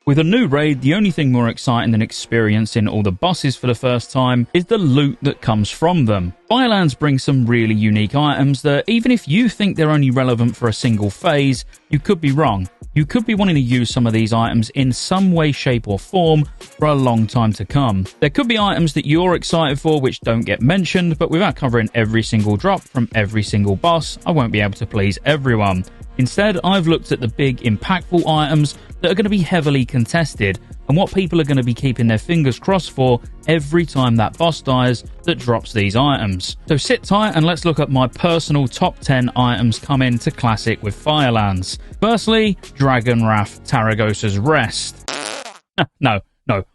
With a new raid, the only thing more exciting than experiencing all the bosses for the first time is the loot that comes from them. Firelands brings some really unique items that, even if you think they're only relevant for a single phase, you could be wrong. You could be wanting to use some of these items in some way, shape or form for a long time to come. There could be items that you're excited for which don't get mentioned, but without covering every single drop from every single boss, I won't be able to please everyone. Instead, I've looked at the big, impactful items that are going to be heavily contested and what people are going to be keeping their fingers crossed for every time that boss dies that drops these items. So sit tight and let's look at my personal top 10 items coming to Classic with Firelands. Firstly, Dragon Wrath Tarragosa's Rest. No,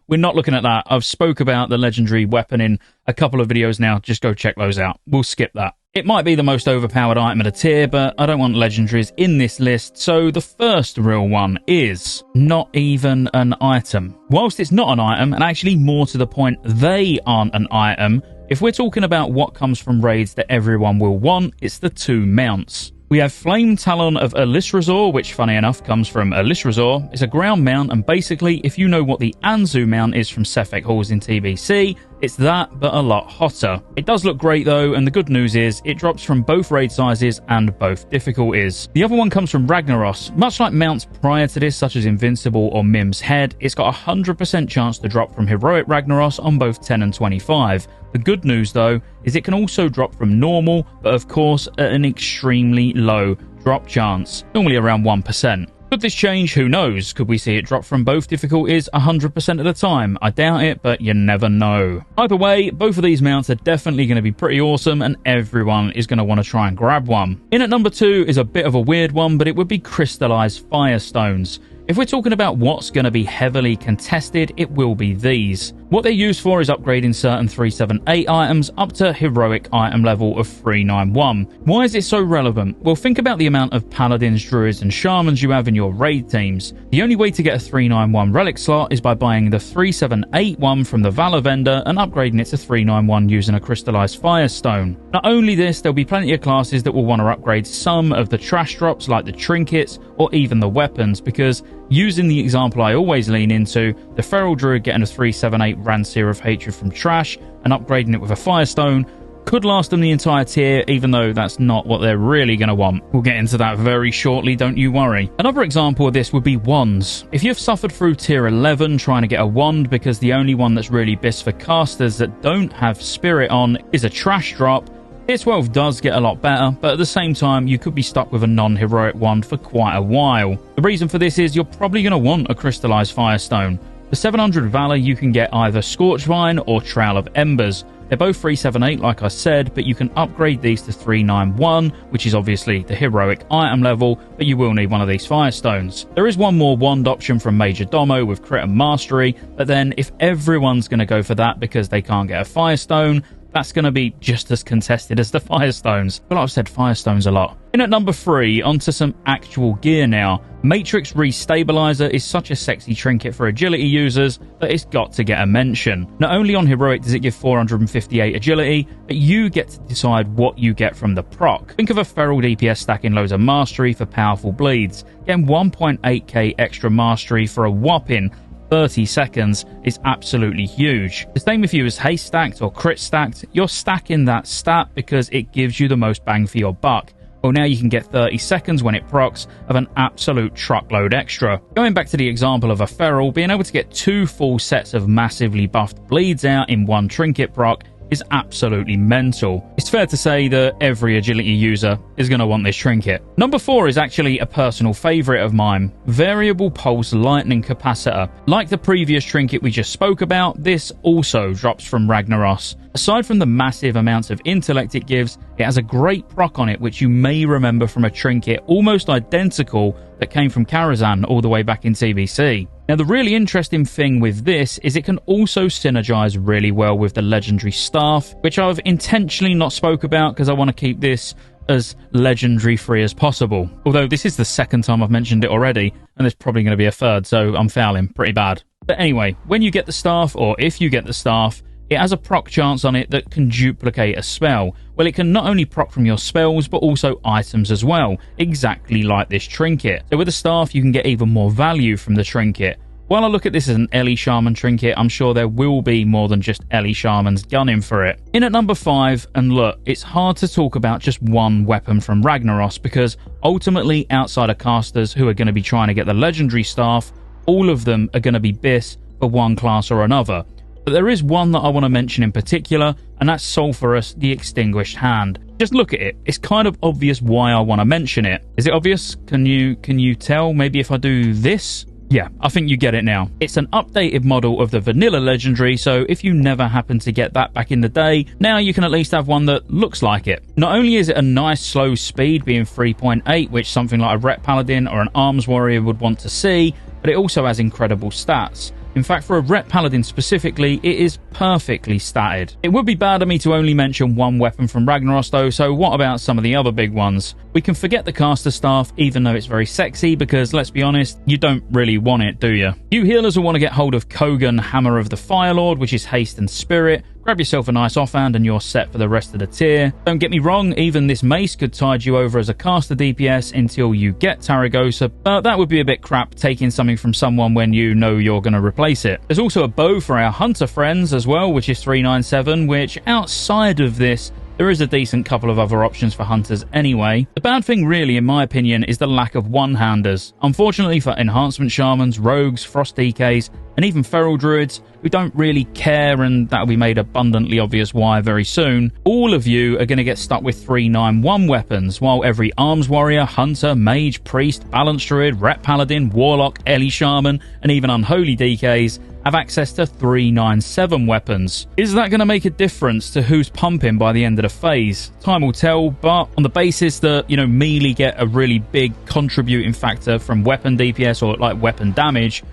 we're not looking at that. I've spoke about the legendary weapon in a couple of videos now. Just go check those out. We'll skip that. It might be the most overpowered item of the tier, but I don't want legendaries in this list, so the first real one is not even an item. Whilst it's not an item, and actually more to the point, they aren't an item, if we're talking about what comes from raids that everyone will want, it's the two mounts. We have Flame Talon of Elisrazor, which funny enough comes from Elisrazor. It's a ground mount, and basically if you know what the Anzu mount is from Sefek Halls in TBC, it's that, but a lot hotter. It does look great though, and the good news is it drops from both raid sizes and both difficulties. The other one comes from Ragnaros. Much like mounts prior to this, such as Invincible or Mim's Head, it's got a 100% chance to drop from Heroic Ragnaros on both 10 and 25. The good news though is it can also drop from normal, but of course at an extremely low drop chance, normally around 1%. Could this change? Who knows? Could we see it drop from both difficulties 100% of the time? I doubt it, but you never know. Either way, both of these mounts are definitely going to be pretty awesome, and everyone is going to want to try and grab one. In at number 2 is a bit of a weird one, but it would be Crystallized Firestones. If we're talking about what's going to be heavily contested, it will be these. What they're used for is upgrading certain 378 items up to heroic item level of 391. Why is it so relevant? Well, think about the amount of paladins, druids and shamans you have in your raid teams. The only way to get a 391 relic slot is by buying the 378 one from the Valor vendor and upgrading it to 391 using a crystallized firestone. Not only this, there'll be plenty of classes that will want to upgrade some of the trash drops like the trinkets or even the weapons, because using the example I always lean into, the Feral Druid getting a 378 Rancier of Hatred from trash and upgrading it with a Firestone could last them the entire tier, even though that's not what they're really going to want. We'll get into that very shortly, don't you worry. Another example of this would be wands. If you've suffered through tier 11 trying to get a wand because the only one that's really best for casters that don't have spirit on is a trash drop, Tier 12 does get a lot better, but at the same time, you could be stuck with a non-heroic wand for quite a while. The reason for this is you're probably going to want a crystallized firestone. For 700 Valor, you can get either Scorchvine or Trail of Embers. They're both 378, like I said, but you can upgrade these to 391, which is obviously the heroic item level, but you will need one of these Firestones. There is one more wand option from Major Domo with Crit and Mastery, but then if everyone's going to go for that because they can't get a Firestone, that's going to be just as contested as the Firestones. But I've said Firestones a lot. In at number 3, onto some actual gear now. Matrix Restabilizer is such a sexy trinket for agility users that it's got to get a mention. Not only on Heroic does it give 458 agility, but you get to decide what you get from the proc. Think of a Feral DPS stacking loads of Mastery for powerful bleeds. Getting 1.8k extra Mastery for a whopping 30 seconds is absolutely huge. The same if you was haste stacked or crit stacked, you're stacking that stat because it gives you the most bang for your buck. Well, now you can get 30 seconds when it procs of an absolute truckload extra. Going back to the example of a feral, being able to get 2 full sets of massively buffed bleeds out in one trinket proc is absolutely mental. It's fair to say that every agility user is going to want this trinket. Number 4 is actually a personal favourite of mine, Variable Pulse Lightning Capacitor. Like the previous trinket we just spoke about, this also drops from Ragnaros. Aside from the massive amounts of intellect it gives, it has a great proc on it which you may remember from a trinket almost identical that came from Karazhan all the way back in TBC. Now, the really interesting thing with this is it can also synergize really well with the legendary staff, which I've intentionally not spoke about because I want to keep this as legendary free as possible. Although this is the second time I've mentioned it already, and there's probably going to be a third, so I'm fouling pretty bad. But anyway, when you get the staff, or if you get the staff, it has a proc chance on it that can duplicate a spell. Well, it can not only proc from your spells, but also items as well, exactly like this trinket. So with the staff, you can get even more value from the trinket. While I look at this as an Ellie Shaman trinket, I'm sure there will be more than just Ellie Shamans gunning for it. In at number 5, and look, it's hard to talk about just one weapon from Ragnaros because ultimately outside of casters who are going to be trying to get the legendary staff, all of them are going to be BIS for one class or another. But there is one that I want to mention in particular, and that's Sulphurus, the Extinguished Hand. Just look at it. It's kind of obvious why I want to mention it. Is it obvious? Can you tell? Maybe if I do this? Yeah, I think you get it now. It's an updated model of the vanilla legendary, so if you never happened to get that back in the day, now you can at least have one that looks like it. Not only is it a nice slow speed being 3.8, which something like a Ret Paladin or an Arms Warrior would want to see, but it also has incredible stats. In fact, for a Ret Paladin specifically, it is perfectly statted. It would be bad of me to only mention one weapon from Ragnaros though, so what about some of the other big ones? We can forget the caster staff, even though it's very sexy, because let's be honest, you don't really want it, do you? You healers will want to get hold of Kogan Hammer of the Firelord, which is haste and spirit. Grab yourself a nice offhand and you're set for the rest of the tier. Don't get me wrong, even this mace could tide you over as a caster DPS until you get Taragosa, but that would be a bit crap taking something from someone when you know you're going to replace it. There's also a bow for our hunter friends as well, which is 397, which outside of this, there is a decent couple of other options for hunters anyway. The bad thing really, in my opinion, is the lack of one-handers. Unfortunately for enhancement shamans, rogues, frost DKs, and even feral druids who don't really care, and that'll be made abundantly obvious why very soon, all of you are going to get stuck with 391 weapons, while every arms warrior, hunter, mage, priest, balance druid, ret paladin, warlock, Ellie shaman, and even unholy DKs have access to 397 weapons. Is that going to make a difference to who's pumping by the end of the phase? Time will tell, but on the basis that, melee get a really big contributing factor from weapon DPS or like weapon damage,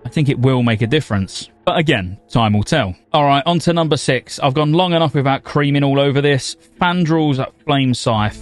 I think it will make a difference. But again, time will tell. Alright, on to number 6. I've gone long enough without creaming all over this. Fandrel's Flame Scythe.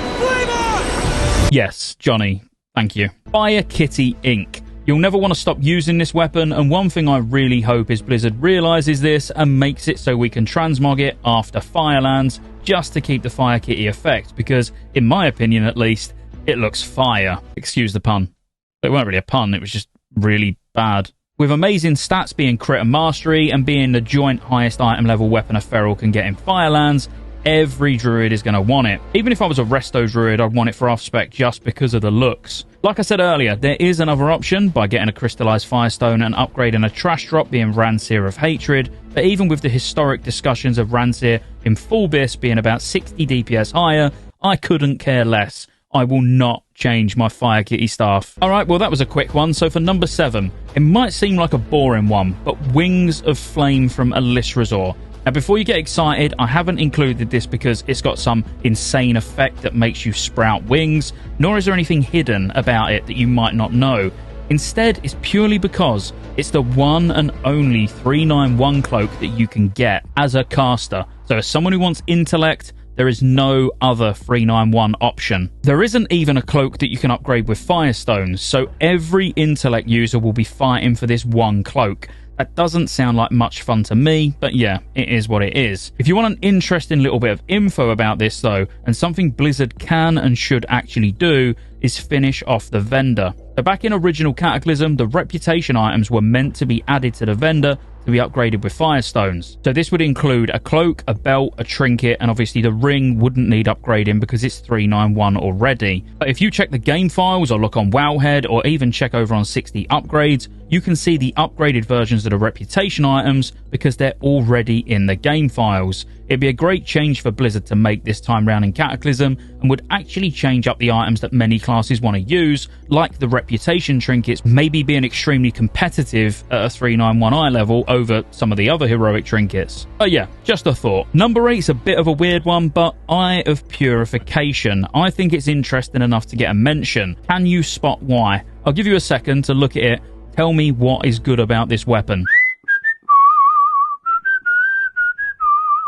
Yes, Johnny, thank you. Fire Kitty Inc. You'll never want to stop using this weapon, and one thing I really hope is Blizzard realises this and makes it so we can transmog it after Firelands just to keep the Fire Kitty effect, because in my opinion at least, it looks fire. Excuse the pun. It weren't really a pun, it was just really bad. With amazing stats being crit and mastery and being the joint highest item level weapon a feral can get in Firelands, every druid is going to want it. Even if I was a resto druid, I'd want it for off-spec just because of the looks. Like I said earlier, there is another option by getting a crystallized firestone and upgrading a trash drop being Ransir of Hatred, but even with the historic discussions of Ransir in full BIS being about 60 DPS higher, I couldn't care less. I will not change my Fire Kitty staff. Alright, well that was a quick one, so for number 7, it might seem like a boring one, but Wings of Flame from Elisrazor. Now before you get excited, I haven't included this because it's got some insane effect that makes you sprout wings, nor is there anything hidden about it that you might not know. Instead, it's purely because it's the one and only 391 cloak that you can get as a caster. So as someone who wants intellect, there is no other 391 option. There isn't even a cloak that you can upgrade with Firestones, so every intellect user will be fighting for this one cloak. That doesn't sound like much fun to me, but yeah, it is what it is. If you want an interesting little bit of info about this though, and something Blizzard can and should actually do, is finish off the vendor. So back in original Cataclysm, the reputation items were meant to be added to the vendor to be upgraded with Firestones. So this would include a cloak, a belt, a trinket, and obviously the ring wouldn't need upgrading because it's 391 already. But if you check the game files or look on Wowhead or even check over on 60 upgrades, you can see the upgraded versions of the reputation items because they're already in the game files. It'd be a great change for Blizzard to make this time round in Cataclysm and would actually change up the items that many classes want to use, like the reputation trinkets maybe being extremely competitive at a 391 eye level over some of the other heroic trinkets. But yeah, just a thought. Number 8's a bit of a weird one, but Eye of Purification. I think it's interesting enough to get a mention. Can you spot why? I'll give you a second to look at it. Tell me what is good about this weapon.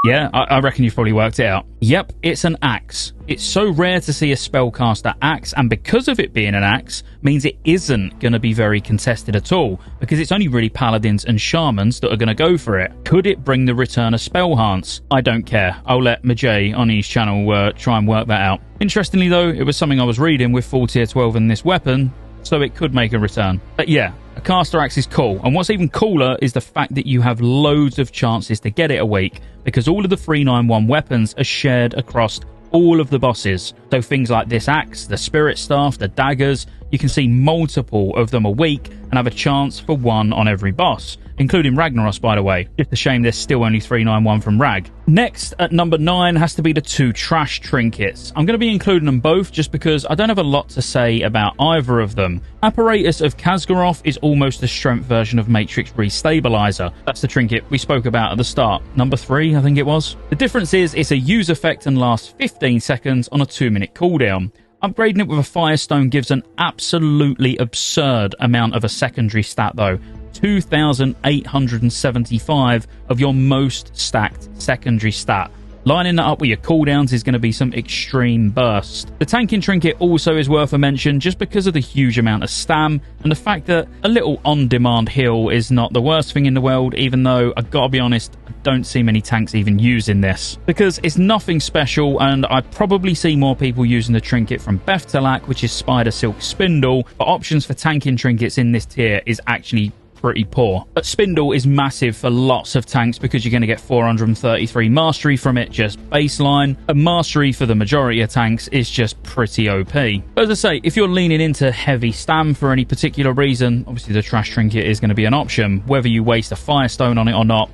Yeah, I reckon you've probably worked it out. Yep, it's an axe. It's so rare to see a spellcaster axe, and because of it being an axe, means it isn't going to be very contested at all, because it's only really paladins and shamans that are going to go for it. Could it bring the return of Spellhance? I don't care. I'll let Majay on his channel try and work that out. Interestingly though, it was something I was reading with full tier 12 in this weapon, so it could make a return. But yeah, a caster axe is cool, and what's even cooler is the fact that you have loads of chances to get it a week, because all of the 391 weapons are shared across all of the bosses. So things like this axe, the spirit staff, the daggers, you can see multiple of them a week and have a chance for one on every boss, including Ragnaros, by the way. Just a shame there's still only 391 from Rag. Next, at number 9, has to be the 2 trash trinkets. I'm going to be including them both just because I don't have a lot to say about either of them. Apparatus of Khazgaroth is almost the strength version of Matrix Restabilizer. That's the trinket we spoke about at the start. Number 3, I think it was. The difference is it's a use effect and lasts 15 seconds on a 2-minute cooldown. Upgrading it with a Firestone gives an absolutely absurd amount of a secondary stat though. 2,875 of your most stacked secondary stat. Lining that up with your cooldowns is going to be some extreme burst. The tanking trinket also is worth a mention just because of the huge amount of stam and the fact that a little on-demand heal is not the worst thing in the world, even though, I've got to be honest, I don't see many tanks even using this. Because it's nothing special, and I probably see more people using the trinket from Beftalak, which is Spider Silk Spindle, but options for tanking trinkets in this tier is actually pretty poor. But Spindle is massive for lots of tanks because you're going to get 433 mastery from it just baseline, and mastery for the majority of tanks is just pretty OP. But as I say, if you're leaning into heavy stam for any particular reason, obviously the trash trinket is going to be an option. Whether you waste a Firestone on it or not,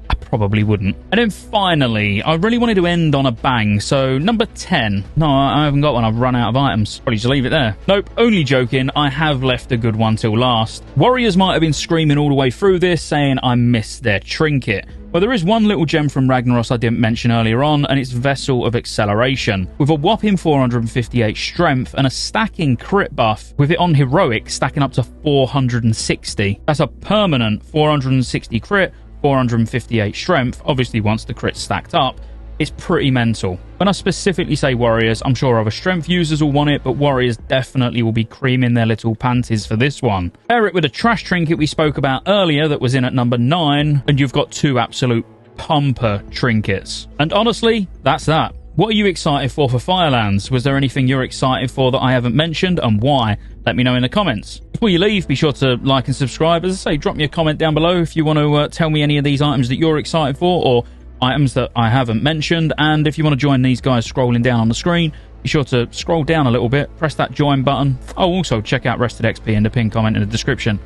I probably wouldn't. And then finally, I really wanted to end on a bang, so number 10. No, I haven't got one, I've run out of items. Probably just leave it there. Nope, only joking, I have left a good one till last. Warriors might have been screaming all the way through this, saying I missed their trinket. Well, there is one little gem from Ragnaros I didn't mention earlier on, and it's Vessel of Acceleration. With a whopping 458 strength and a stacking crit buff, with it on heroic stacking up to 460. That's a permanent 460 crit, 458 strength, obviously once the crit's stacked up. It's pretty mental. When I specifically say warriors, I'm sure other strength users will want it, but warriors definitely will be creaming their little panties for this one. Pair it with a trash trinket we spoke about earlier that was in at number 9, and you've got 2 absolute pumper trinkets. And honestly, that's that. What are you excited for Firelands? Was there anything you're excited for that I haven't mentioned, and why? Let me know in the comments. Before you leave, be sure to like and subscribe. As I say, drop me a comment down below if you want to tell me any of these items that you're excited for, or items that I haven't mentioned. And if you want to join these guys scrolling down on the screen, be sure to scroll down a little bit, press that join button. Oh, also check out Rested XP in the pinned comment in the description. See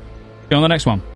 you on the next one.